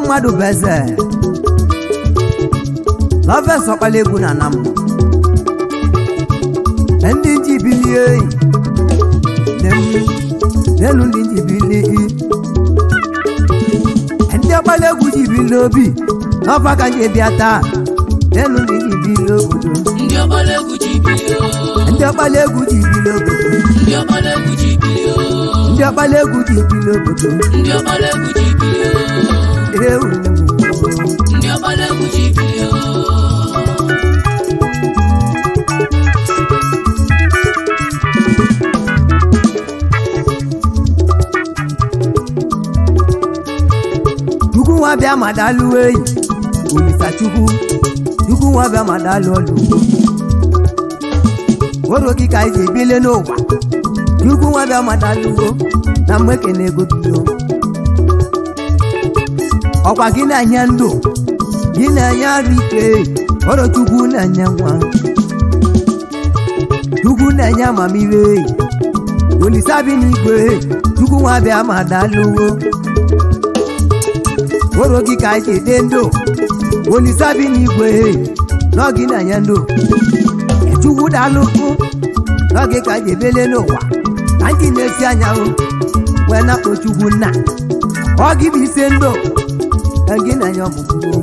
Madu beze Lovers Okpalaegwu na nam Ndi Izu Billions Nenu ndi Izu Billions Ndi Okpalaegwu Izu Billions obi N'ọfa ka nje biata Nenu ndi Izu Billions obodo Ndi Okpalaegwu Izu Billions Ndi Okpalaegwu Izu Billions obodo Ndi Okpalaegwu Izu Billions Ndi Okpalaegwu Izu Billions obodo Ndi Okpalaegwu Izu Billions Ndi Okpalaegwu Izu Billions Chukwu nwa bịa madalu eyi Olisa Chukwu nwa bịa madalu olu Oro gị ka iji ebile n'ụwa Chukwu nwa bịa madalu na mweke na-ego biyo Ọkwa gị na-enye ndụ gị na-enye arụ ike Oro Chukwu na-enye nwa Chukwu na-enye amamihe Olisa bi n'igwe Chukwu nwa bịa madalu Oro gị ka iji dị ndụ Olisa bi n'igwe n'oge na-enye ndụ Chukwu dalụkwu n'oge ka iji ebele n'ụwa na ndị na-esi anya wee na-akpọ Chukwu nna ọ gị bụ ise ndụ gị na-enye ọmụmụ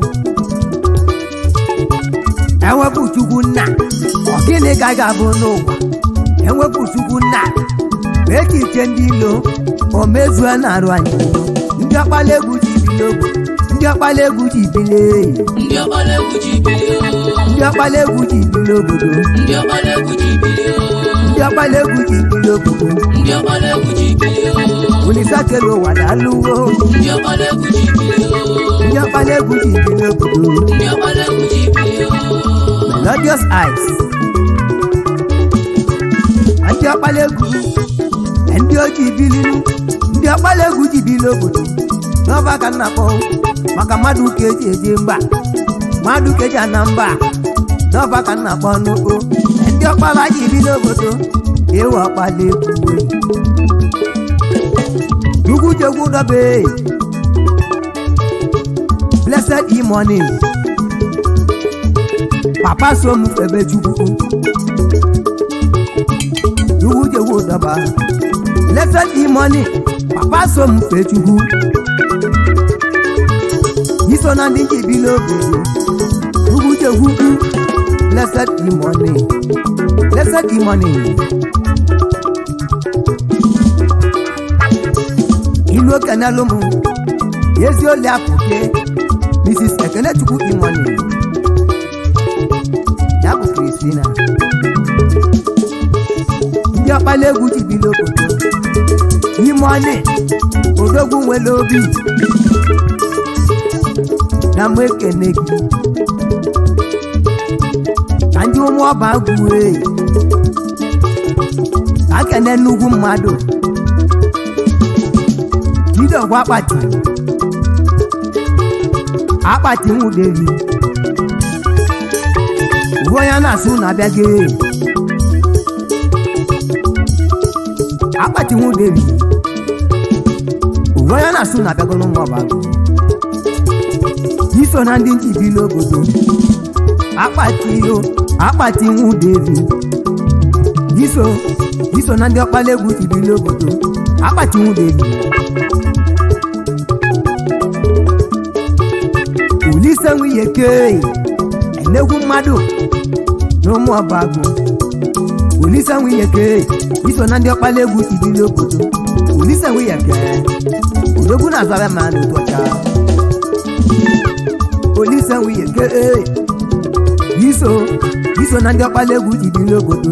enwepụ Chukwu nna ọ gịnị ka ị ga-abụ n'ụwa enwepụ Chukwu nna mee ka iche ndị ilo o mezue na-arụ anyị ndị Okpalaegwu ji bili ogbe ndị Okpalaegwu ji bili Ndi Okpalaegwu Izu Billions ndị Okpalaegwu ji bili obodo Ndi Okpalaegwu Izu Billions ndị Okpalaegwu ji bili obodo Ndi Okpalaegwu Izu Billions Olisa kere ụwa dalụwo Ndi Okpalaegwu Izu Billions ndị Okpalaegwu ji bili obodo Ndi Okpalaegwu Izu Billions Melodious Eyes ndị Okpalaegwu ndị oji bili ndị Okpalaegwu ji bili obodo n'ọba ka nnakpọ maka mmadụ ka eji eje mba mmadụ ka eji ana mba n'ọba ka nnakpọ n'ugbo ndị Okpala ji bili obodo ewu Okpalaegwu Chukwu Chukwu dobe Blessed E-money Papa so mu febe Chukwu Chukwu doba Blessed E-money Papa so mu fe Chukwu Iso na ndị Izu Billions obodo Chukwu Blessed E-money Blessed E-money Ilu okenelu mụ Ezi ole apụke Mrs. Ekenechukwu E-money ya bụ Christina ndị Okpalaegwu ji bili obodo E-money odogwu nwere obi na mụ ekene gị ka ndị ụmụ ọba agwụ ka kene nnukwu mmadụ Jidogwa akpati nwuderi uwe ya na-asụ na-abịa gị akpati nwuderi uwe ya na-asụ na-abịa gị n'ụmụ ọba iso na ndị Izu Billions obodo akpati nwuderi iso na ndị Okpalaegwu Izu Billions obodo akpati nwuderi Olisa nwunye ke enegwu mmadụ n'ụmụ ọba agụ Olisa Nwiyeke iso na ndị Okpalaegwu tibili obodo Olisa Nwiyeke odogwu na-azara ma n'ụtọcha Olisa Nwiyeke iso na ndị Okpalaegwu tibili obodo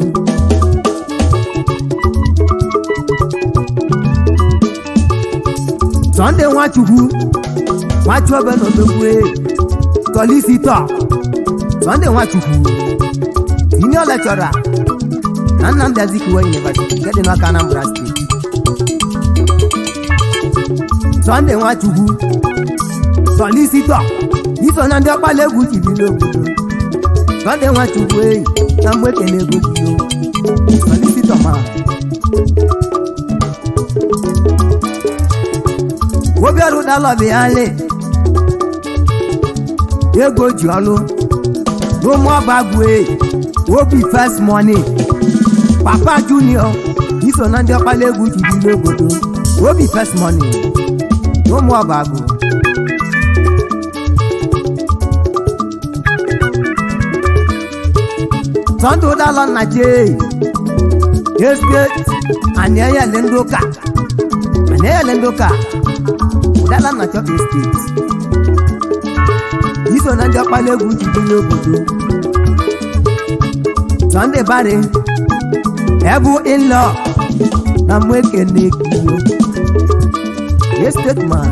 Sunday Nwachukwu Nwachuobe n'odogwu Solicitor Sunday Nwachukwu Senior Lecturer na Nnamdi Azikiwe University nke dị n'Awka Anambra State Sunday Nwachukwu Solicitor iso na ndị Okpalaegwu tibili obodo Sunday Nwachukwu na mgbe ekene ego gị Solicitor ma Obiọrụ dalọbi ale ego ji ọlụ n'ụmụ ọbagwu obi first money Papa Junior iso na ndị Okpalaegwu tibili obodo obi first money n'ụmụ ọbagwu Sunday ụdalọ na je estate anayele ndị ụka ụdala na chọk estate iso na ndị Okpalaegwu tibili obodo Sunday Bari ebu in-law na mwekene kiyo estate man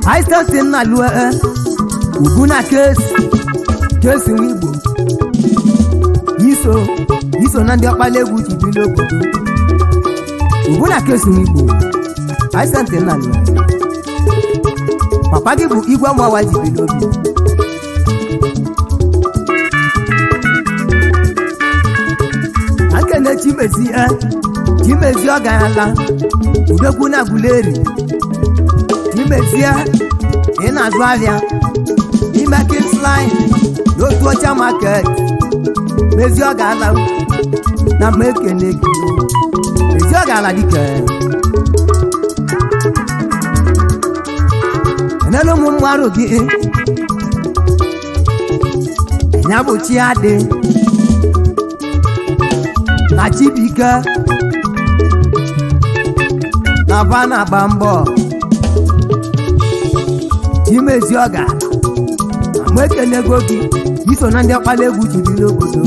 high state na lue ugwu na kesi Nwigbo iso na ndị Okpalaegwu tibili obodo ugwu na kesi Nwigbo high state na lue papa gị bụ igwe mwawa jibili obi akene Chimezi ọgala udekwu na Guleri Chimezie ị na-azụ ahịa ime Kingsline n'otu ọcha market Mezi ọgala na mekene gị Mezi ọgala dike enelu ụmụ mmarụ gị enya bụ Chiadị na Chibike na Bana agba mbọ Chimezi ọga mwekenego gị iso na ndị Okpalaegwu tibili obodo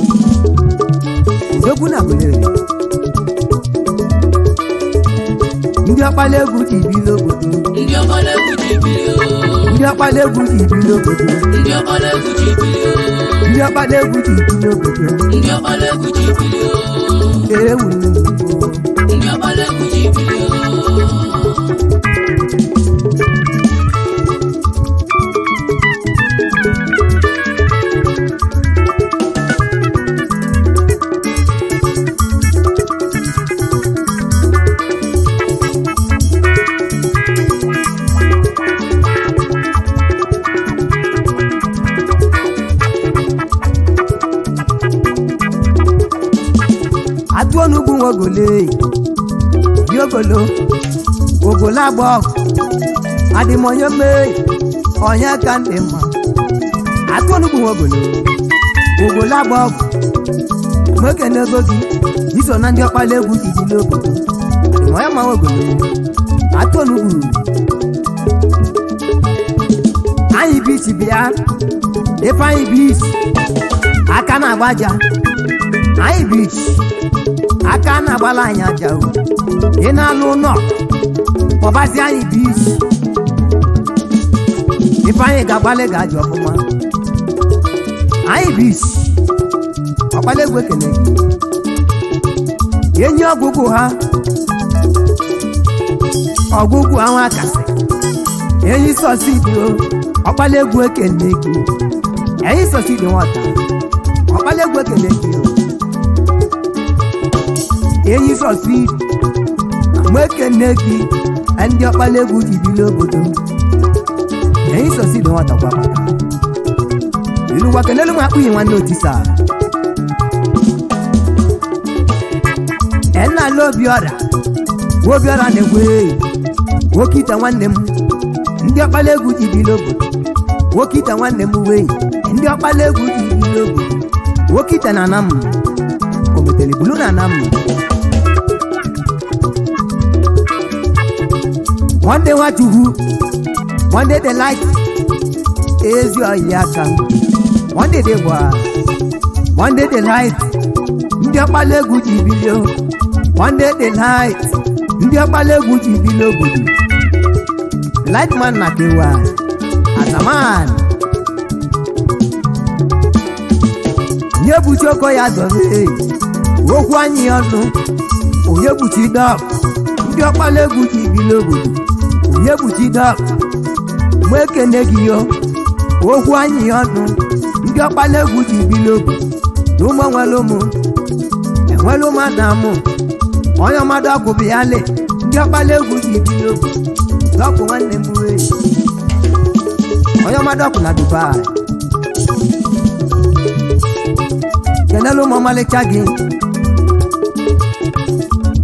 udekwu na Guleri ndị Okpalaegwu tibili obodo ndị Okpalaegwu tibili obodo ndị Okpalaegwu tibili obodo ewu ndị Okpalaegwu tibili Atuonugbu nwogole Biogolo Ogolagbo Adịmonye mee onye ka ndị mma Atuonugbu nwogolo Ogolagbo mwekenego gị iso na ndị Okpalaegwu tibili obodo Adịmonye ma nwogolo Atuonugbu anyị bichi bịa Ifeanyị beach aka na-agbaja anyị beach aka na-agbala anyị aja ị na-alụ ụlọ kpọbazi anyị beach Ifeanyị ga-agbalị ga-aja ọfụma anyị beach Okpalaegwu ekene gị enyi ọgwụgwụ ha ahụ akasị enyi sọsidi Okpalaegwu ekene gị enyi sọsidi nwata Okpalaegwu ekene gị enyi sọsidi mwekene gị ndị Okpalaegwu tibili obodo enyi sọsidi nwata kwa ilu wakenelu mwakpuyi nwanne otisa enna lo Obiora na-egwe wokita nwanne m ndị Okpalaegwu tibili obodo wokita nwanne m wee ndị Okpalaegwu tibili obodo wokite na nam o metele bulu na nam one day what you one day the light is your yaka one day they were one day the light ndị Okpalaegwu ji bilio one day the light ndị Okpalaegwu ji bilio obodo light man na kewa as a man nye buchi oko ya dobe okwu anyị ọnụ onye buchi dọk ndị Okpalaegwu ji bilio obodo onye buchi dọk mụ ekene gị yo okwu anyị ọnụ ndị Okpalaegwu ji bilio obodo n'ụmụ nwere ụmụ enwere ụmụ adamụ onye ọmadụ ọkụ bịale ndị Okpalaegwu ji bilio obodo dọkụ nwanne m wee onye ọmadụ ọkụ na Dubai kenelu ụmụ ọmalịcha gị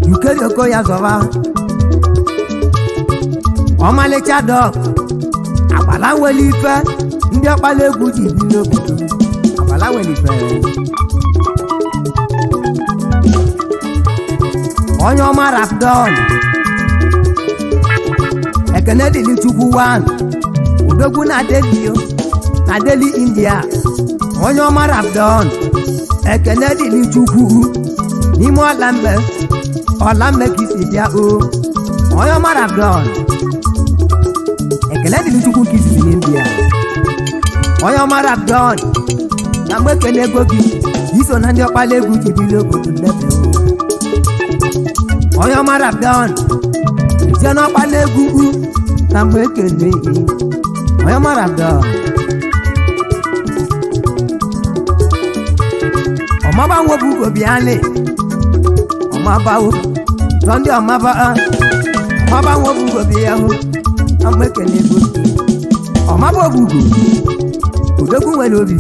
yukeri oko ya zọba ọmalịcha dọk Okpala nwere ife ndị Okpalaegwu ji bilio obodo Okpala nwere ife onye ọma Rafdon ekene dịlị Chukwu wan udogwu na Delhi India onye ọma Rafdon ekene dịlị Chukwu n'ime ọlambe ka isi bịa o onye ọma Rafdon ekene dịlị Chukwu ka isi n'India onye ọma Rafdon na mgbe ekene ego gị iso na ndị Okpalaegwu ji bilio obodo nnepe onye ọma Rafdon ije n'Okpalaegwu na mgbe ekene onye ọma Rafdon ọmaba nwobu obiale ọmabawo tọ ndị ọmaba nwobu obi ya hụ na mgbe ekene ego ọmaba obugo odogwu nwere obi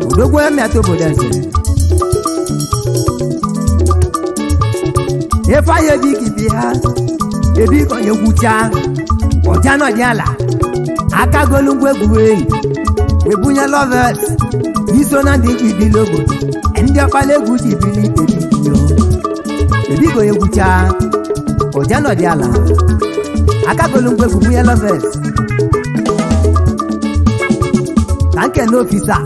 odogwu emetụ obodo eze efe ahụ ebe ikibi ha ebe ikonye gwucha ọja nọdị ala aka golu ngwa egwu enyi ebunye lovet iso na ndị ji bili obodo ndị Okpalaegwu ji bili ebe ikonye gwucha ọja nọdị ala aka golu ngwa egwu bunye lovet na nke na ofisa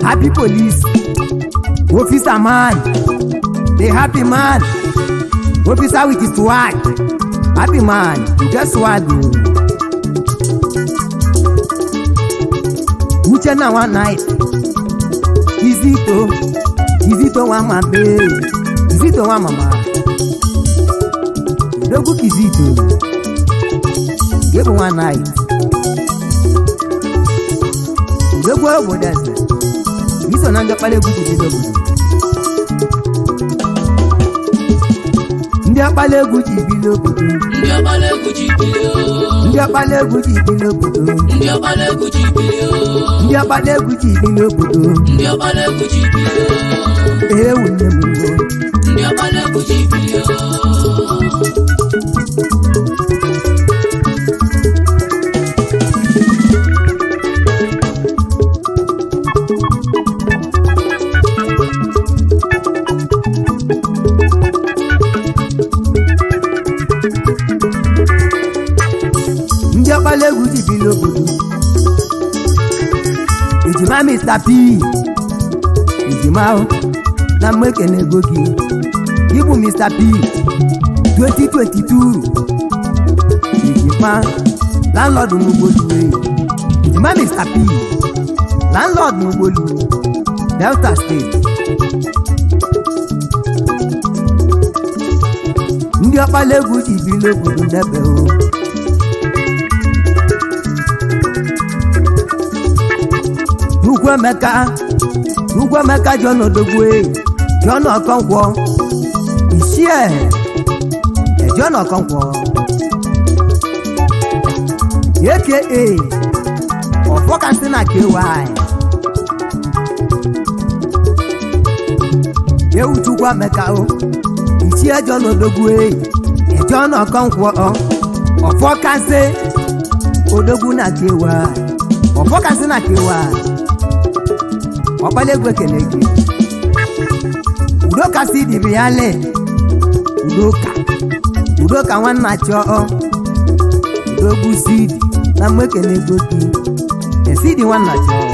happy police officer man the happy man officer with his swag happy man you get swag uche na one night kizito wa mabe kizito wa mama dogu kizito give one night dogu obodo eze iso na ndị Okpalaegwu ji bilio obodo ndị Okpalaegwu ji bilio obodo ndị Okpalaegwu ji bilio ndị Okpalaegwu ji bilio obodo ndị Okpalaegwu ji bilio ndị Okpalaegwu ji bilio obodo ndị Okpalaegwu ji bilio ewu nne m ndị Okpalaegwu ji bilio ndị Okpalaegwu ji bilio obodo ejima Mr. P ejima na mgbe ekene ego gị ịbụ Mr. P 2022 ejima landlord n'Ugbolu ejima Mr. P landlord n'Ugbolu Delta State ndị Okpalaegwu ji bilio obodo ndebe o Ugwu Emeka John Odogwu John Okonkwo Ichie John Okonkwo aka Ọfọkasị na KY Ewuchukwu Emeka o Ichie John Odogwu John Okonkwo Ọfọkasị Odogwu na KY Ọfọkasị na KY Okpalaegwu ekele gị Udoka si di biale Udoka nwanna chọọ Udogwu si di na mwekele gị esi di nwanna chọọ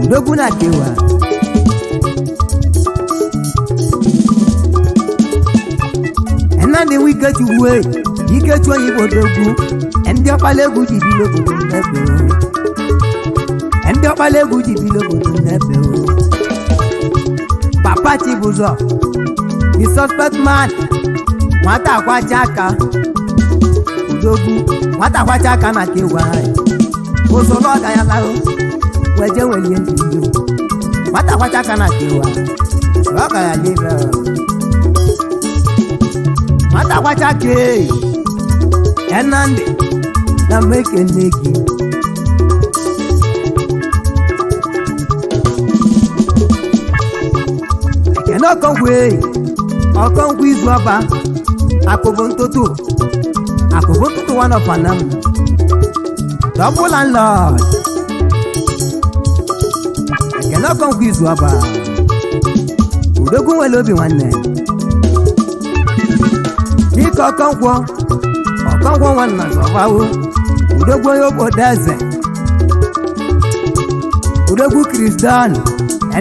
Udogwu na kewa Enandi wike chuwe ike chuo yibo Udogwu ndị Okpalaegwu ji bi n'obodo n'ebe ndị Okpalaegwu ji bi n'obodo n'ebe Papa Chibuzo the suspect man nwata kwacha aka Udogwu nwata kwacha aka na kewa usoro ọga ya lahụ weje welie ndị nwata kwacha aka na kewa ọga ya live nwata kwacha ke Enandi na meke negi Keno Okongwe Izu Ọba Akụbụ ntutu one of Anam double landlord Keno Okongwe Izu Ọba Udogwu nwere obi nwanne Dịka Okongwo nwanna zọbawo Udogwu onye obodo eze Udogwu Kristian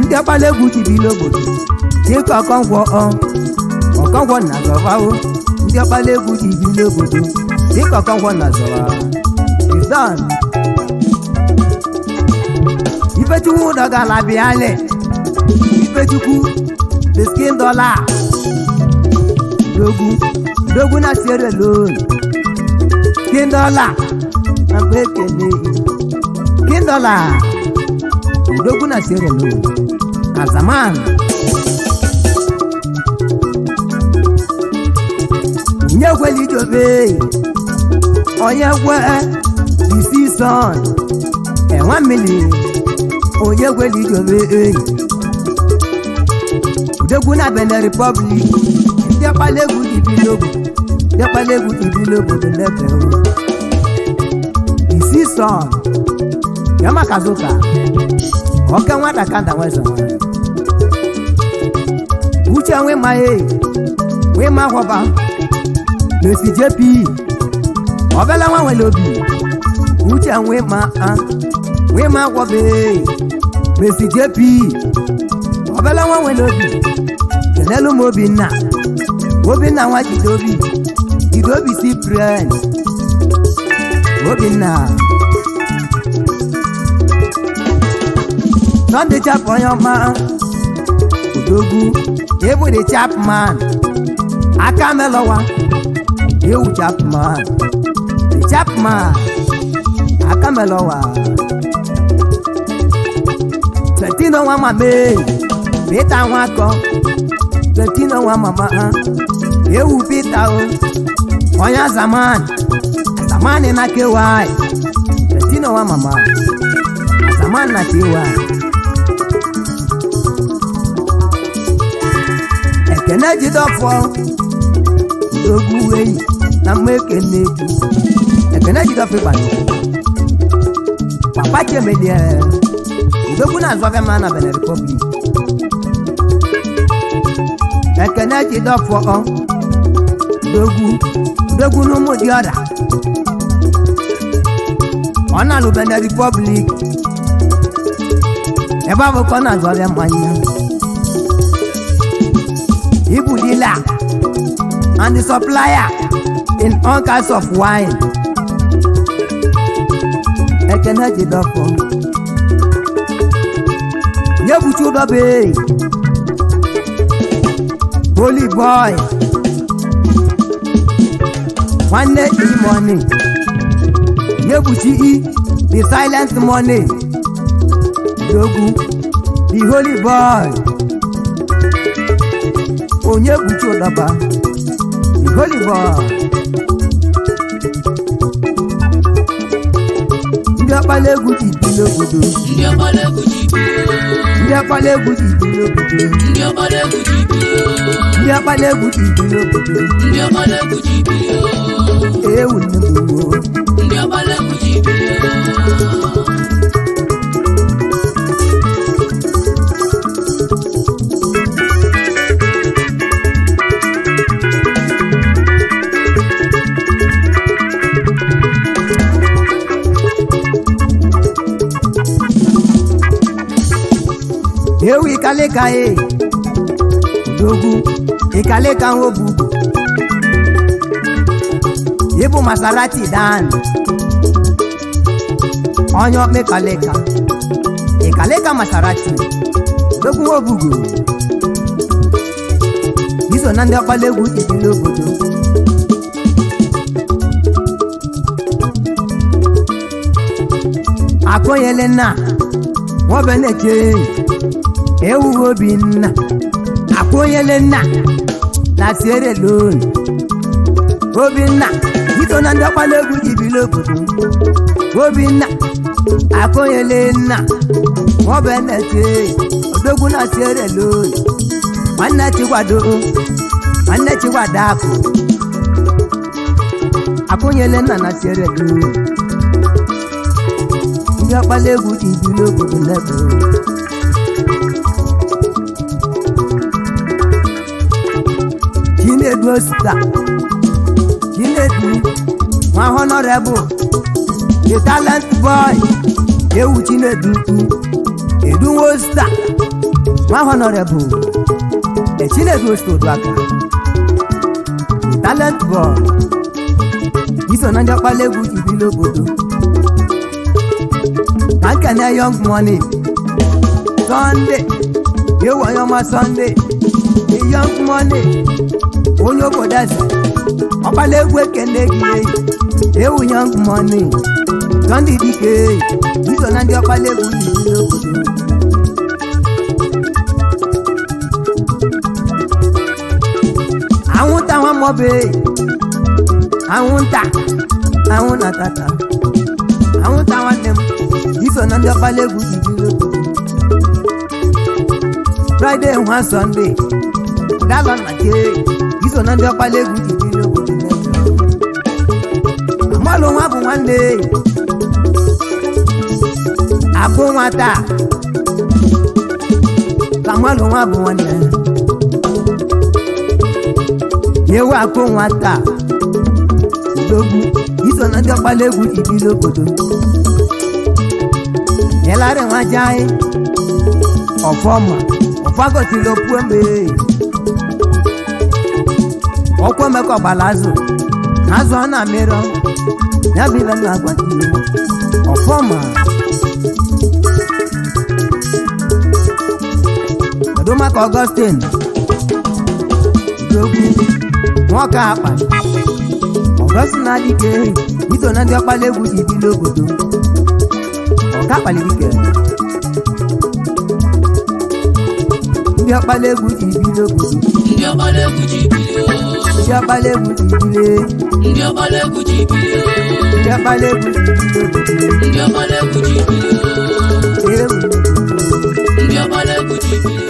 ndị Okpalaegwu ji bi n'obodo Dịka Okongwo na zọbawo ndị Okpalaegwu ji bi n'obodo Dịka Okongwo na zọba Kristian Ifechukwu dọgala bịale Ifechukwu the skin dollar Udogwu na Sierra Leone $10 na bekele $10 Udogwu na Sierra Leone Kazaman Nyegweli Jobe Onyegwe the son 1 million Onyegweli Jobe Udogwu na Benin Republic ndị Okpalaegwu ji bi n'obodo ndị Okpalaegwu ji bi n'obodo n'ebe isi son Yama Kazuka Oke nwata kanda nwezo Uche nwe ma họba Mesi JP Obela nwa nwere obi Uche nwe ma họbe Mesi JP Obela nwa nwere obi Kenelu m Obinna nwa Jidobi si friend Obinna Sunday chap on your man Udogwu Ebu the Chapman Akamelowa Ewu Chapman The Chapman Akamelowa Tretino wa mame Beta wako Tretino wa mama Ewu Peter Onya Zaman na kewai Tretino wa mama Zaman na kewai Ekene jidofo Udogwu wei na mwekene ju Ekene jidofo bani Papa Chemelie Udogwu na zove mana Benin Republic Ekene jidofo Udogwu n'ụmụ dị ọda ọ na-alụ Benin Republic ebe ọ bụ ka ọ na-azọrọ mmanya Ibu dealer and the supplier in all kinds of wine Ekene jidofo Nyebuchi Udobe Holy boy Nwanne money Nyebuchi the silent money Udogwu the holy boy Onyebuchi Udoba the holy boy ndị Okpalaegwu ji bi n'obodo Ndị Okpalaegwu ji bi ndị Okpalaegwu ji bi n'obodo Ndị Okpalaegwu ji bi ndị Okpalaegwu ji bi n'obodo Ndị Okpalaegwu ji bi ewu nne m Ndị Okpalaegwu ji bi ewu ikaleka odogwu ikaleka nwobubu ịbụ Maserati dan onye ọkpa ikaleka Maserati odogwu nwobubu iso na ndị Okpalaegwu ibi n'obodo akụnyele nna nwobeneche ewu Obinna akụnyele nna na Sierra Leone Obinna iso na ndị Okpalaegwu ibi n'obodo Obinna akụnyele nna nwobeneche odogwu na Sierra Leone nwanne Chikwado akụ akụnyele nna na Sierra Leone ndị Okpalaegwu ibi n'obodo lebe Chinedu Osita Chinedu nwa honorable the talent boy ewu Chinedu Edu Osita nwa honorable Chinedu Osita Oduaka the talent boy iso na ndị Okpalaegwu ibi n'obodo Akane young money Sunday you want your Sunday the young money onye obodo eze Okpalaegwu ekene gị ewu young money Sunday dike iso na ndị Okpalaegwu ibi n'obodo anwụnta nwa mobe anwụnta tata anwụnta nwanne m iso na ndị Okpalaegwu ibi n'obodo Friday nwa Sunday galọ na ke iso na ndị Okpalaegwu ibi n'obodo amalụ nwa bụ nwanne abụ nwata ka amalụ nwa bụ nwanne yewu akụ nwata odogwu iso na ndị Okpalaegwu ibi n'obodo Elare nwajai ọfọma ọfagotilo pueme ọkwemekọ Okpalaazụ azụ ọ na-amịrọ ya bụ ibe na-agwati ọfọma kedu maka Augustine odogwu nwoke akpa Augustine adịke iso na ndị Okpalaegwu ibi n'obodo Okpalike ndị Okpalaegwu ibi n'obodo Ndị Okpalaegwu jibili ndị Okpalaegwu ibile Ndị Okpalaegwu jibili ndị Okpalaegwu ibi n'obodo Ndị Okpalaegwu jibili ewu Ndị Okpalaegwu jibili